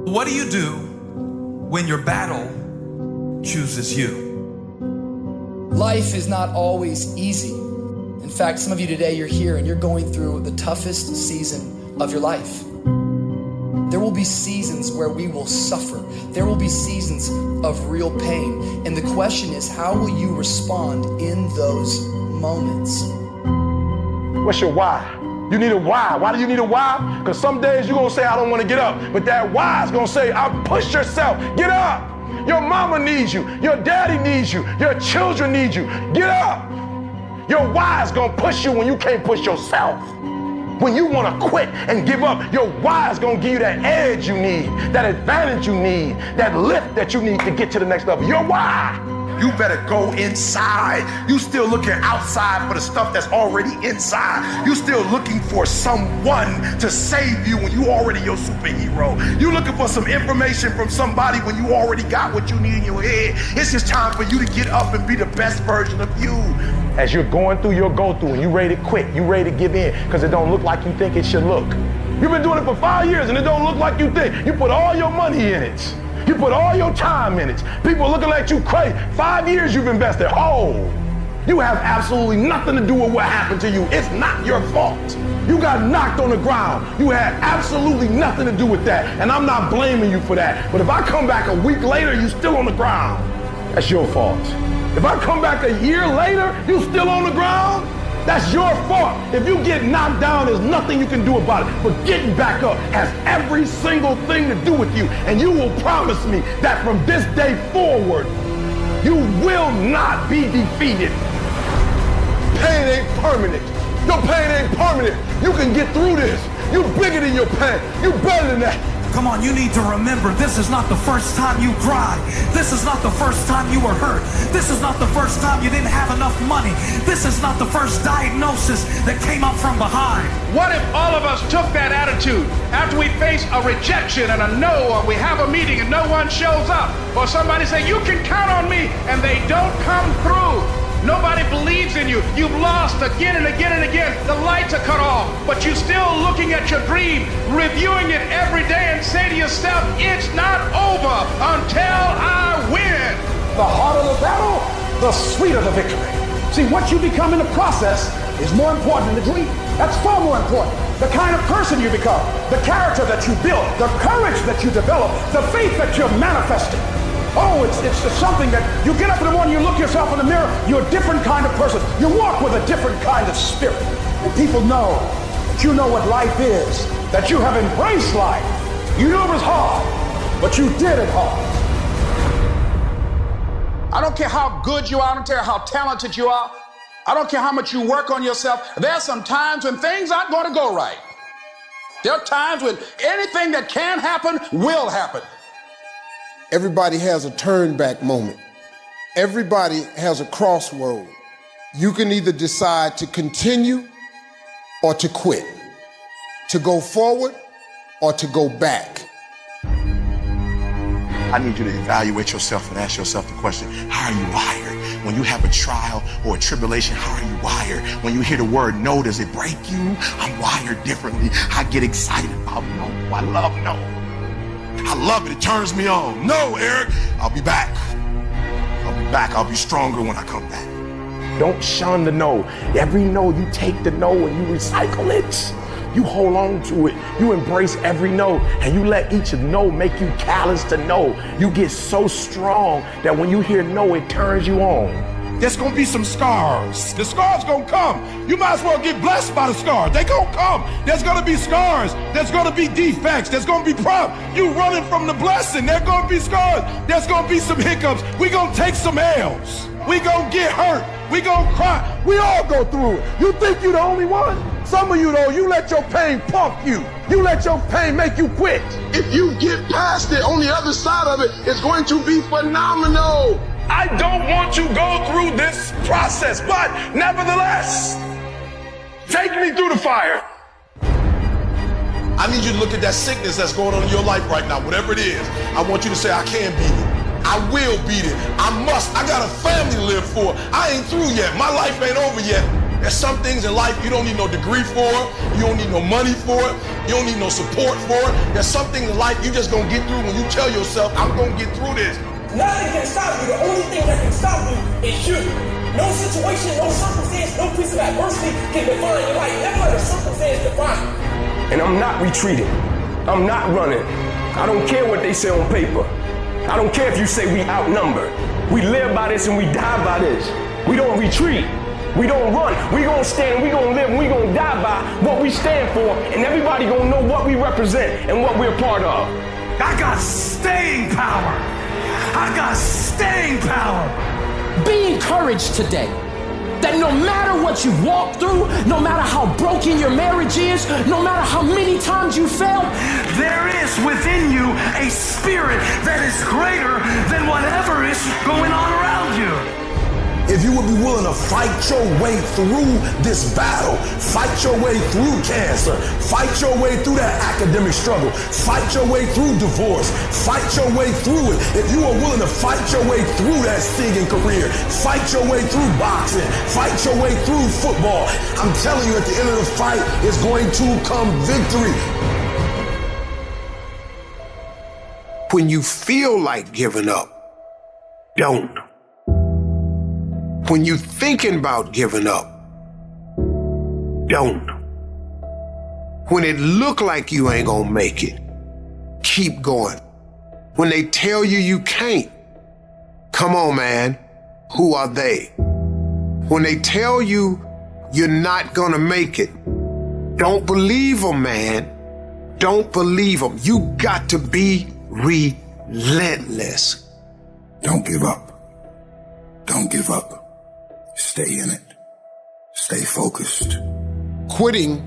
What do you do when your battle chooses you? Life is not always easy. In fact, some of you today, you're here and you're going through the toughest season of your life. There will be seasons where we will suffer. There will be seasons of real pain. And the question is, how will you respond in those moments? What's your why? You need a why. Why do you need a why? Because some days you're going to say, I don't want to get up. But that why is going to say, push yourself. Get up. Your mama needs you. Your daddy needs you. Your children need you. Get up. Your why is going to push you when you can't push yourself. When you want to quit and give up, your why is going to give you that edge you need, that advantage you need, that lift that you need to get to the next level. Your why. You better go inside. You still looking outside for the stuff that's already inside. You still looking for someone to save you when you already your superhero. You looking for some information from somebody when you already got what you need in your head. It's just time for you to get up and be the best version of you. As you're going through your go-through and you ready to quit, you ready to give in because it don't look like you think it should look. You've been doing it for 5 years and it don't look like you think. You put all your money in it. You put all your time in it. People looking at you crazy. 5 years you've invested. Oh, you have absolutely nothing to do with what happened to you. It's not your fault. You got knocked on the ground. You had absolutely nothing to do with that. And I'm not blaming you for that. But if I come back a week later, you still on the ground. That's your fault. If I come back a year later, you still on the ground. That's your fault. If you get knocked down, there's nothing you can do about it. But getting back up has every single thing to do with you. And you will promise me that from this day forward, you will not be defeated. Pain ain't permanent. Your pain ain't permanent. You can get through this. You bigger than your pain. You better than that. Come on, you need to remember, this is not the first time you cried. This is not the first time you were hurt. This is not the first time you didn't have enough money. This is not the first diagnosis that came up from behind. What if all of us took that attitude after we face a rejection and a no, or we have a meeting and no one shows up, or somebody say, you can count on me, and they don't come through. Nobody believes in you. You've lost again and again and again. The lights are cut off, but you're still looking at your dream, reviewing it every day, and say to yourself, it's not over until I win. The harder the battle, the sweeter the victory. See, what you become in the process is more important than the dream. That's far more important. The kind of person you become, the character that you build, the courage that you develop, the faith that you're manifesting. Oh, it's something that you get up in the morning, you look yourself in the mirror, you're a different kind of person. You walk with a different kind of spirit. And people know that you know what life is, that you have embraced life. You knew it was hard, but you did it hard. I don't care how good you are, I don't care how talented you are, I don't care how much you work on yourself. There are some times when things aren't going to go right. There are times when anything that can happen will happen. Everybody has a turn back moment. Everybody has a crossroad. You can either decide to continue or to quit, to go forward or to go back. I need you to evaluate yourself and ask yourself the question, how are you wired? When you have a trial or a tribulation, how are you wired? When you hear the word no, does it break you? I'm wired differently. I get excited about no. I love no. I love it. It turns me on. No, Eric, I'll be back. I'll be back. I'll be stronger when I come back. Don't shun the no. Every no, you take the no and you recycle it. You hold on to it. You embrace every no and you let each no make you callous to no. You get so strong that when you hear no, it turns you on. There's gonna be some scars. The scars gonna come. You might as well get blessed by the scars. They gonna come. There's gonna be scars. There's gonna be defects. There's gonna be problems. You running from the blessing. There's gonna be scars. There's gonna be some hiccups. We gonna take some L's. We gonna get hurt. We gonna cry. We all go through it. You think you the only one? Some of you though, you let your pain pump you. You let your pain make you quit. If you get past it, on the other side of it, it's going to be phenomenal. I don't want to go through this process, but nevertheless, take me through the fire. I need you to look at that sickness that's going on in your life right now, whatever it is. I want you to say, I can beat it. I will beat it. I must. I got a family to live for. I ain't through yet. My life ain't over yet. There's some things in life you don't need no degree for, you don't need no money for it, you don't need no support for it. There's some things in life you just gonna get through when you tell yourself, I'm gonna get through this. Nothing can stop you. The only thing that can stop you is you. No situation, no circumstance, no piece of adversity can define your life. Never let a circumstance define you. And I'm not retreating. I'm not running. I don't care what they say on paper. I don't care if you say we outnumbered. We live by this and we die by this. We don't retreat. We don't run. We gonna stand, we gonna live, and we gonna die by what we stand for, and everybody gonna know what we represent and what we're a part of. I got staying power. I got staying power. Be encouraged today that no matter what you've walked through, no matter how broken your marriage is, no matter how many times you failed, there is within you a spirit that is greater than whatever is going on around you. If you would be willing to fight your way through this battle, fight your way through cancer, fight your way through that academic struggle, fight your way through divorce, fight your way through it. If you are willing to fight your way through that singing career, fight your way through boxing, fight your way through football, I'm telling you, at the end of the fight is going to come victory. When you feel like giving up, don't. When you're thinking about giving up, don't. When it look like you ain't gonna make it, keep going. When they tell you you can't, come on, man, who are they? When they tell you you're not gonna make it, don't believe them, man. Don't believe them. You got to be relentless. Don't give up. Don't give up. Stay in it. Stay focused. Quitting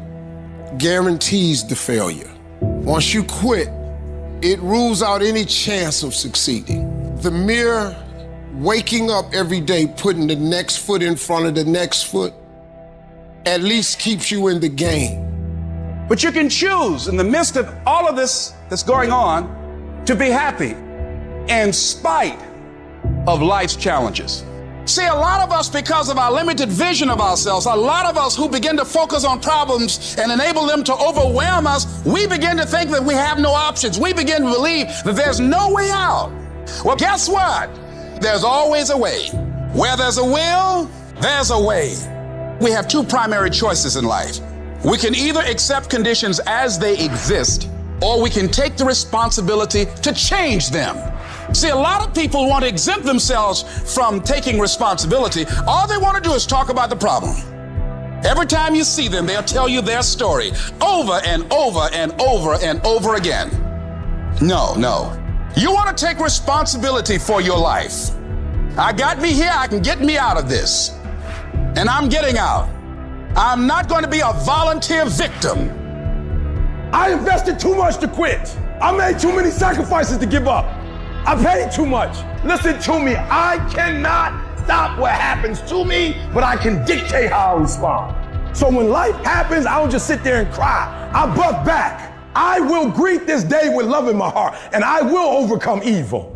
guarantees the failure. Once you quit, it rules out any chance of succeeding. The mere waking up every day, putting the next foot in front of the next foot, at least keeps you in the game. But you can choose in the midst of all of this that's going on to be happy in spite of life's challenges. See, a lot of us, because of our limited vision of ourselves, a lot of us who begin to focus on problems and enable them to overwhelm us, we begin to think that we have no options. We begin to believe that there's no way out. Well, guess what? There's always a way. Where there's a will, there's a way. We have two primary choices in life. We can either accept conditions as they exist, or we can take the responsibility to change them. See, a lot of people want to exempt themselves from taking responsibility. All they want to do is talk about the problem. Every time you see them, they'll tell you their story over and over and over and over again. No. You want to take responsibility for your life. I got me here, I can get me out of this. And I'm getting out. I'm not going to be a volunteer victim. I invested too much to quit. I made too many sacrifices to give up. I paid too much. Listen to me. I cannot stop what happens to me, but I can dictate how I respond. So when life happens, I don't just sit there and cry. I buck back. I will greet this day with love in my heart, and I will overcome evil.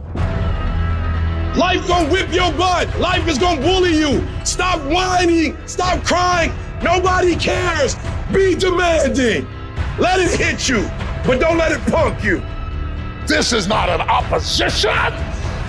Life gonna whip your butt. Life is gonna bully you. Stop whining. Stop crying. Nobody cares. Be demanding. Let it hit you, but don't let it punk you. This is not an opposition.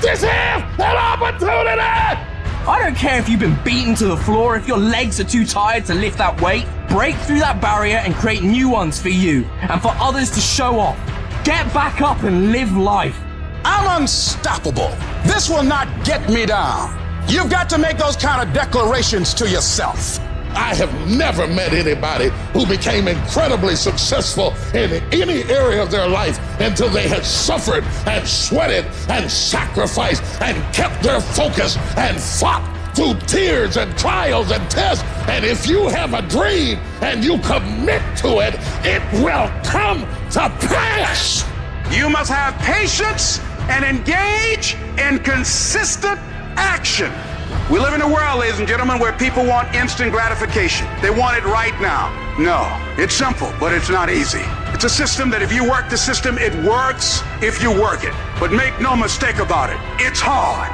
This is an opportunity. I don't care if you've been beaten to the floor, if your legs are too tired to lift that weight. Break through that barrier and create new ones for you and for others to show off. Get back up and live life. I'm unstoppable. This will not get me down. You've got to make those kind of declarations to yourself. I have never met anybody who became incredibly successful in any area of their life until they had suffered and sweated and sacrificed and kept their focus and fought through tears and trials and tests. And if you have a dream and you commit to it, it will come to pass. You must have patience and engage in consistent action. We live in a world, ladies and gentlemen, where people want instant gratification. They want it right now. No, it's simple, but it's not easy. It's a system that if you work the system, it works if you work it. But make no mistake about it, it's hard.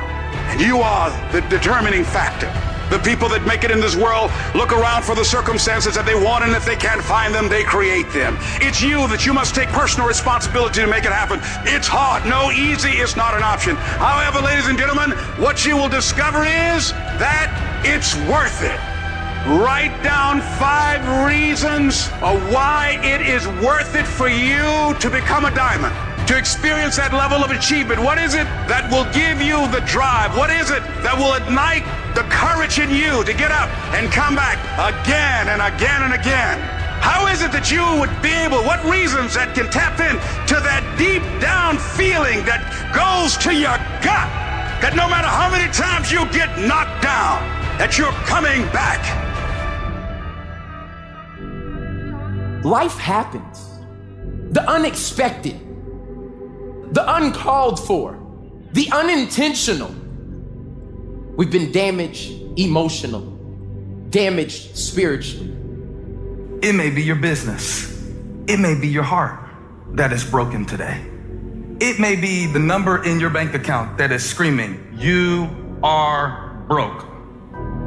And you are the determining factor. The people that make it in this world look around for the circumstances that they want, and if they can't find them, they create them. It's you that you must take personal responsibility to make it happen. It's hard. No, easy is not an option. However, ladies and gentlemen, what you will discover is that it's worth it. Write down 5 reasons of why it is worth it for you to become a diamond, to experience that level of achievement. What is it that will give you the drive? What is it that will ignite the courage in you to get up and come back again and again and again? How is it that you would be able, what reasons that can tap in to that deep down feeling that goes to your gut, that no matter how many times you get knocked down, that you're coming back? Life happens. The unexpected, the uncalled for, the unintentional. We've been damaged emotional, damaged spiritually. It may be your business. It may be your heart that is broken today. It may be the number in your bank account that is screaming, "You are broke."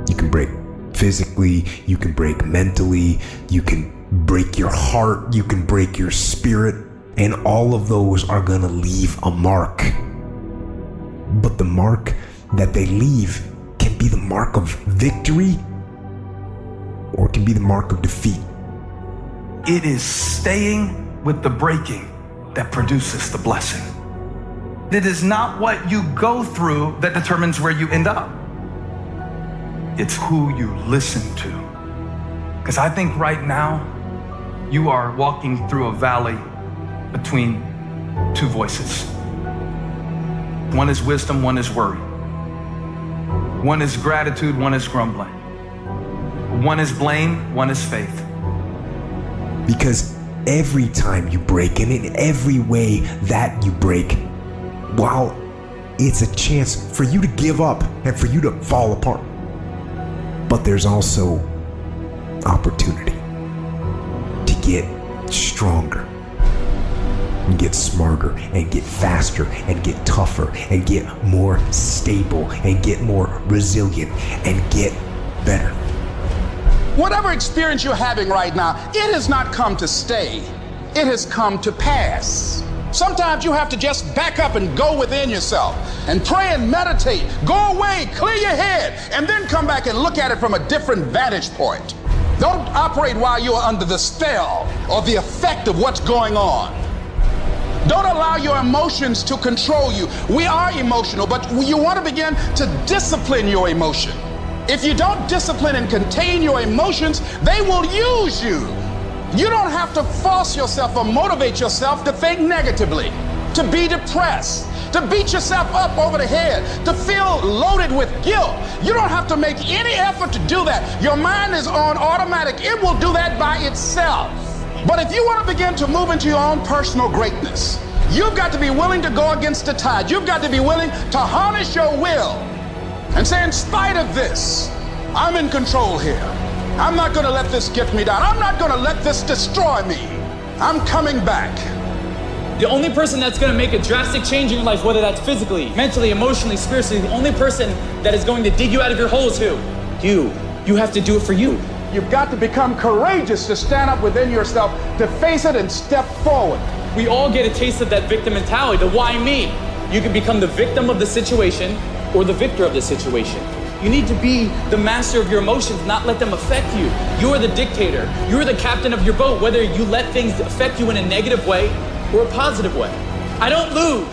You can break physically, you can break mentally, you can break your heart, you can break your spirit, and all of those are gonna leave a mark. But the mark that they leave can be the mark of victory, or it can be the mark of defeat. It is staying with the breaking that produces the blessing. It is not what you go through that determines where you end up. It's who you listen to. Because I think right now, you are walking through a valley between 2 voices. One is wisdom, one is worry. One is gratitude, one is grumbling. One is blame, one is faith. Because every time you break, and in every way that you break, while it's a chance for you to give up and for you to fall apart, but there's also opportunity to get stronger and get smarter and get faster and get tougher and get more stable and get more resilient and get better. Whatever experience you're having right now, it has not come to stay. It has come to pass. Sometimes you have to just back up and go within yourself and pray and meditate. Go away, clear your head, and then come back and look at it from a different vantage point. Don't operate while you are under the spell or the effect of what's going on. Don't allow your emotions to control you. We are emotional, but you want to begin to discipline your emotion. If you don't discipline and contain your emotions, they will use you. You don't have to force yourself or motivate yourself to think negatively, to be depressed, to beat yourself up over the head, to feel loaded with guilt. You don't have to make any effort to do that. Your mind is on automatic. It will do that by itself. But if you want to begin to move into your own personal greatness, you've got to be willing to go against the tide. You've got to be willing to harness your will and say, in spite of this, I'm in control here. I'm not going to let this get me down. I'm not going to let this destroy me. I'm coming back. The only person that's going to make a drastic change in your life, whether that's physically, mentally, emotionally, spiritually, the only person that is going to dig you out of your hole is who? You. You have to do it for you. You've got to become courageous to stand up within yourself, to face it and step forward. We all get a taste of that victim mentality, the why me. You can become the victim of the situation or the victor of the situation. You need to be the master of your emotions, not let them affect you. You are the dictator. You are the captain of your boat, whether you let things affect you in a negative way or a positive way. I don't lose.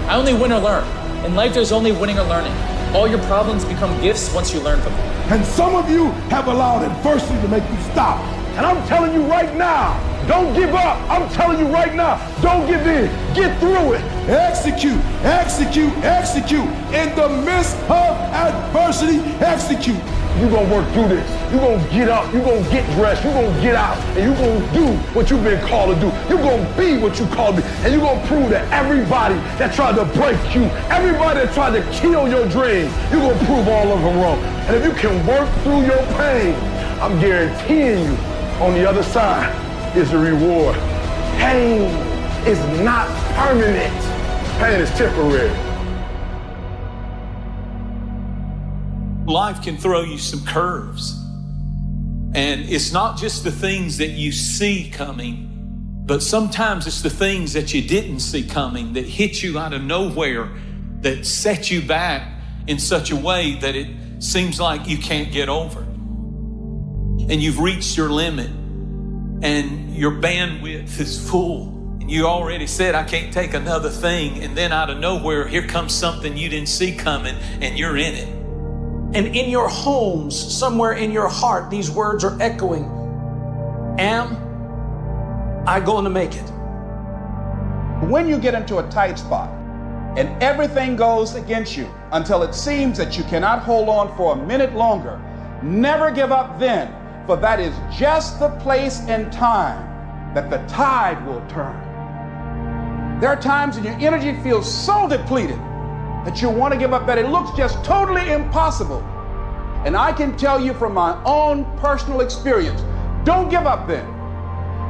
I only win or learn. In life, there's only winning or learning. All your problems become gifts once you learn from them. And some of you have allowed adversity to make you stop. And I'm telling you right now, don't give up. I'm telling you right now, don't give in. Get through it. Execute, execute, execute. In the midst of adversity, execute. You're going to work through this. You're going to get up. You're going to get dressed. You're going to get out. And you're going to do what you've been called to do. You're going to be what you called to be. And you're going to prove to everybody that tried to break you, everybody that tried to kill your dreams, you're going to prove all of them wrong. And if you can work through your pain, I'm guaranteeing you, on the other side is a reward. Pain is not permanent. Pain is temporary. life can throw you some curves. And it's not just the things that you see coming, but sometimes it's the things that you didn't see coming that hit you out of nowhere, that set you back in such a way that it seems like you can't get over. And you've reached your limit and your bandwidth is full. And you already said, I can't take another thing. And then out of nowhere, here comes something you didn't see coming and you're in it. And in your homes, somewhere in your heart, these words are echoing. Am I going to make it? When you get into a tight spot and everything goes against you until it seems that you cannot hold on for a minute longer, never give up then, for that is just the place and time that the tide will turn. There are times when your energy feels so depleted that you want to give up, that it looks just totally impossible. And I can tell you from my own personal experience, don't give up then.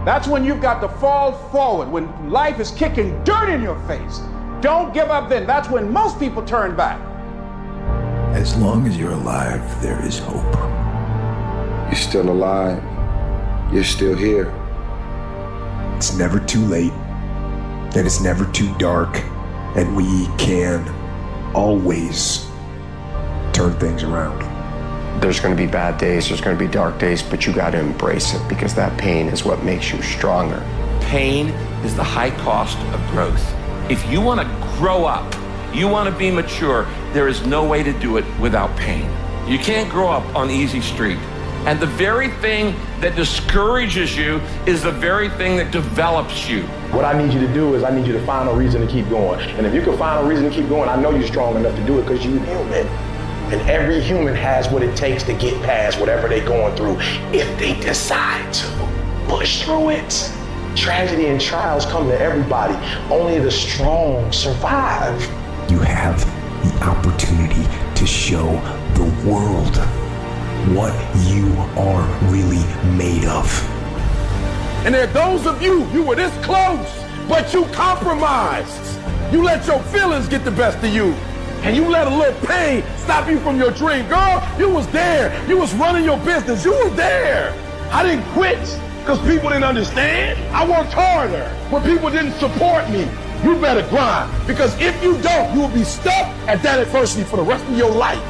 That's when you've got to fall forward, when life is kicking dirt in your face. Don't give up then. That's when most people turn back. As long as you're alive, there is hope. You're still alive. You're still here. It's never too late, and it's never too dark, and we can always turn things around. There's going to be bad days, there's going to be dark days, but you got to embrace it because that pain is what makes you stronger. Pain is the high cost of growth. If you want to grow up, you want to be mature, there is no way to do it without pain. You can't grow up on easy street. And the very thing that discourages you is the very thing that develops you. What I need you to do is I need you to find a reason to keep going. And if you can find a reason to keep going, I know you're strong enough to do it because you're human. And every human has what it takes to get past whatever they're going through if they decide to push through it. Tragedy and trials come to everybody. Only the strong survive. You have the opportunity to show the world what you are really made of. And there are those of you were this close, but you compromised. You let your feelings get the best of you. And you let a little pain stop you from your dream. Girl, you was there. You was running your business. You was there. I didn't quit because people didn't understand. I worked harder when people didn't support me. You better grind, because if you don't, you will be stuck at that adversity for the rest of your life.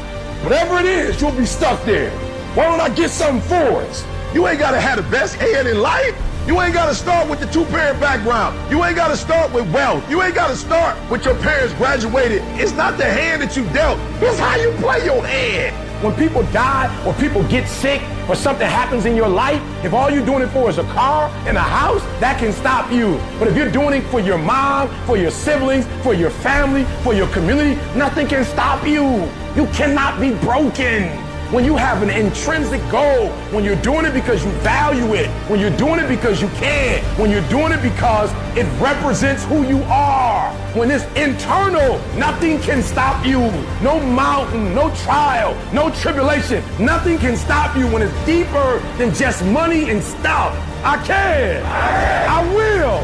Whatever it is, you'll be stuck there. Why don't I get something for us? You ain't got to have the best head in life. You ain't got to start with the two-parent background. You ain't got to start with wealth. You ain't got to start with your parents graduated. It's not the hand that you dealt. It's how you play your hand. When people die or people get sick or something happens in your life, if all you're doing it for is a car and a house, that can stop you. But if you're doing it for your mom, for your siblings, for your family, for your community, nothing can stop you. You cannot be broken. When you have an intrinsic goal, when you're doing it because you value it, when you're doing it because you can, when you're doing it because it represents who you are, when it's internal, nothing can stop you. No mountain, no trial, no tribulation, nothing can stop you when it's deeper than just money and stuff. I can. I will.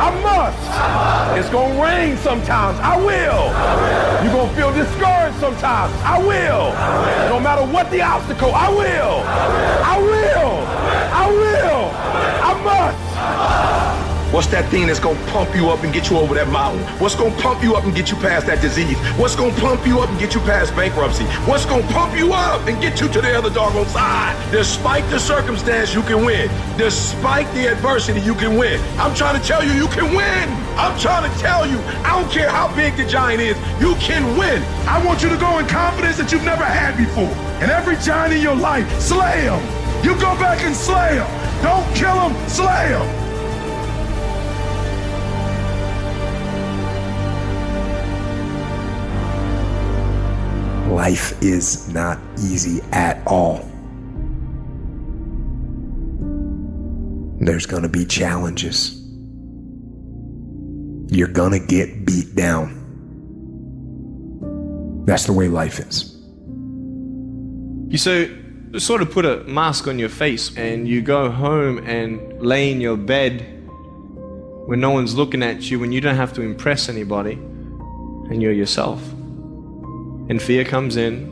I must. It's going to rain sometimes. I will. You're going to feel discouraged sometimes. I will. No matter what the obstacle, I will. I will. I will. I must. What's that thing that's gonna pump you up and get you over that mountain? What's gonna pump you up and get you past that disease? What's gonna pump you up and get you past bankruptcy? What's gonna pump you up and get you to the other doggone side? Despite the circumstance, you can win. Despite the adversity, you can win. I'm trying to tell you, you can win. I'm trying to tell you, I don't care how big the giant is, you can win. I want you to go in confidence that you've never had before. And every giant in your life, slay him. You go back and slay him. Don't kill him, slay him. Life is not easy at all. There's gonna be challenges. You're gonna get beat down. That's the way life is. You sort of put a mask on your face and you go home and lay in your bed when no one's looking at you, when you don't have to impress anybody, and you're yourself. And fear comes in,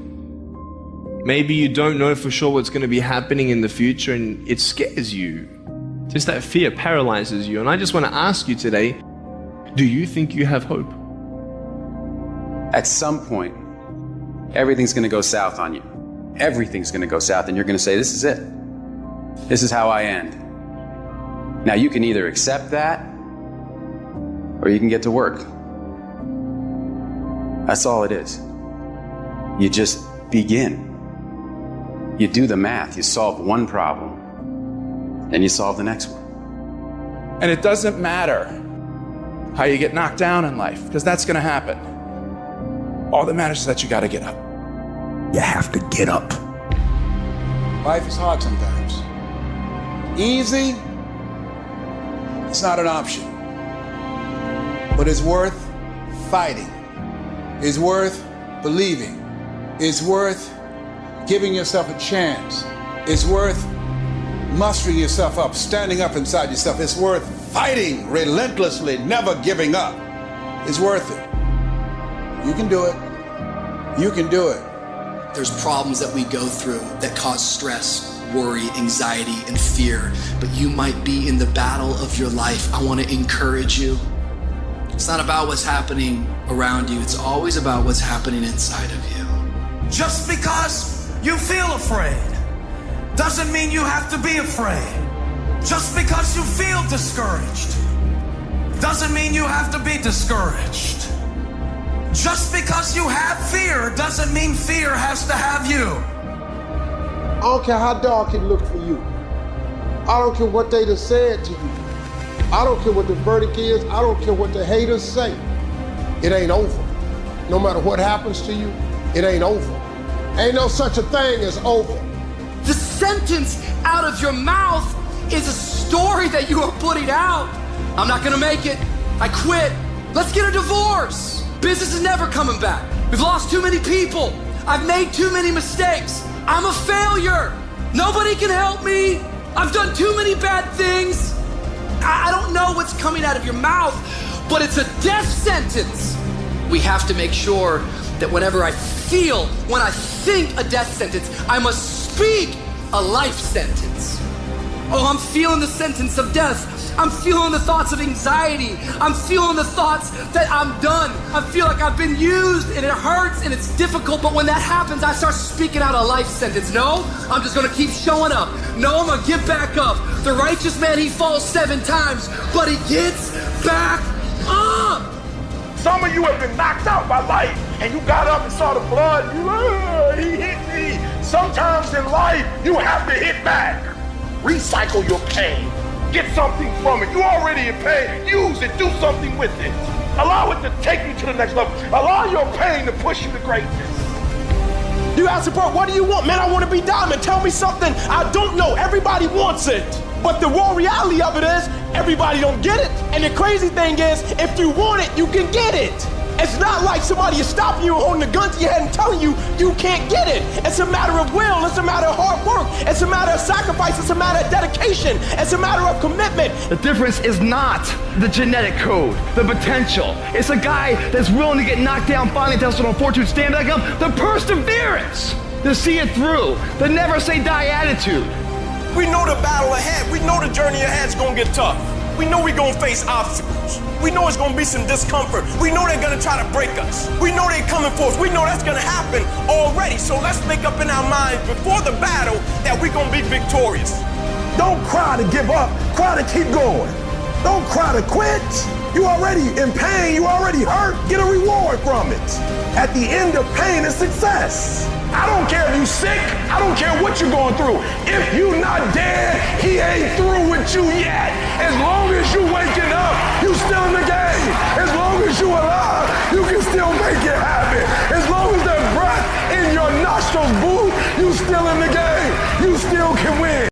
Maybe you don't know for sure what's going to be happening in the future and it scares you. Just that fear paralyzes you. And I just want to ask you today, do you think you have hope? At some point, everything's going to go south on you. Everything's going to go south and you're going to say, this is it. This is how I end. Now you can either accept that or you can get to work. That's all it is. You just begin. You do the math, you solve one problem, then you solve the next one. And it doesn't matter how you get knocked down in life, because that's going to happen. All that matters is that you got to get up. You have to get up. Life is hard sometimes. Easy, it's not an option. But it's worth fighting. It's worth believing. It's worth giving yourself a chance. It's worth mustering yourself up, standing up inside yourself. It's worth fighting relentlessly, never giving up. It's worth it. You can do it. You can do it. There's problems that we go through that cause stress, worry, anxiety, and fear, but you might be in the battle of your life. I want to encourage you. It's not about what's happening around you. It's always about what's happening inside of you. Just because you feel afraid doesn't mean you have to be afraid. Just because you feel discouraged doesn't mean you have to be discouraged. Just because you have fear doesn't mean fear has to have you. I don't care how dark it looked for you. I don't care what they done said to you. I don't care what the verdict is. I don't care what the haters say. It ain't over. No matter what happens to you, it ain't over. Ain't no such a thing as over. The sentence out of your mouth is a story that you are putting out. I'm not gonna make it. I quit. Let's get a divorce. Business is never coming back. We've lost too many people. I've made too many mistakes. I'm a failure. Nobody can help me. I've done too many bad things. I don't know what's coming out of your mouth, but it's a death sentence. We have to make sure that whenever I feel, when I think a death sentence, I must speak a life sentence. Oh, I'm feeling the sentence of death. I'm feeling the thoughts of anxiety. I'm feeling the thoughts that I'm done. I feel like I've been used and it hurts and it's difficult, but when that happens, I start speaking out a life sentence. No, I'm just gonna keep showing up. No, I'm gonna get back up. The righteous man, he falls 7 times, but he gets back up. Some of you have been knocked out by life, and you got up and saw the blood. He hit me. Sometimes in life, you have to hit back. Recycle your pain. Get something from it. You already in pain. Use it. Do something with it. Allow it to take you to the next level. Allow your pain to push you to greatness. You ask support, what do you want? Man, I want to be diamond. Tell me something I don't know. Everybody wants it. But the raw reality of it is, everybody don't get it. And the crazy thing is, if you want it, you can get it. It's not like somebody is stopping you, holding a gun to your head and telling you you can't get it. It's a matter of will. It's a matter of hard work. It's a matter of sacrifice. It's a matter of dedication. It's a matter of commitment. The difference is not the genetic code, the potential. It's a guy that's willing to get knocked down, finally tested on fortune, stand back up, the perseverance to see it through, the never say die attitude. We know the battle ahead. We know the journey ahead is going to get tough. We know we're going to face obstacles. We know it's going to be some discomfort. We know they're going to try to break us. We know they're coming for us. We know that's going to happen already. So let's make up in our minds before the battle that we're going to be victorious. Don't cry to give up. Cry to keep going. Don't cry to quit. You already in pain. You already hurt. Get a reward from it. At the end of pain is success. I don't care if you sick. I don't care what you're going through. If you not dead, he ain't through with you yet. As long as you waking up, you still in the game. As long as you alive, you can still make it happen. As long as there's breath in your nostrils, boo, you still in the game. You still can win.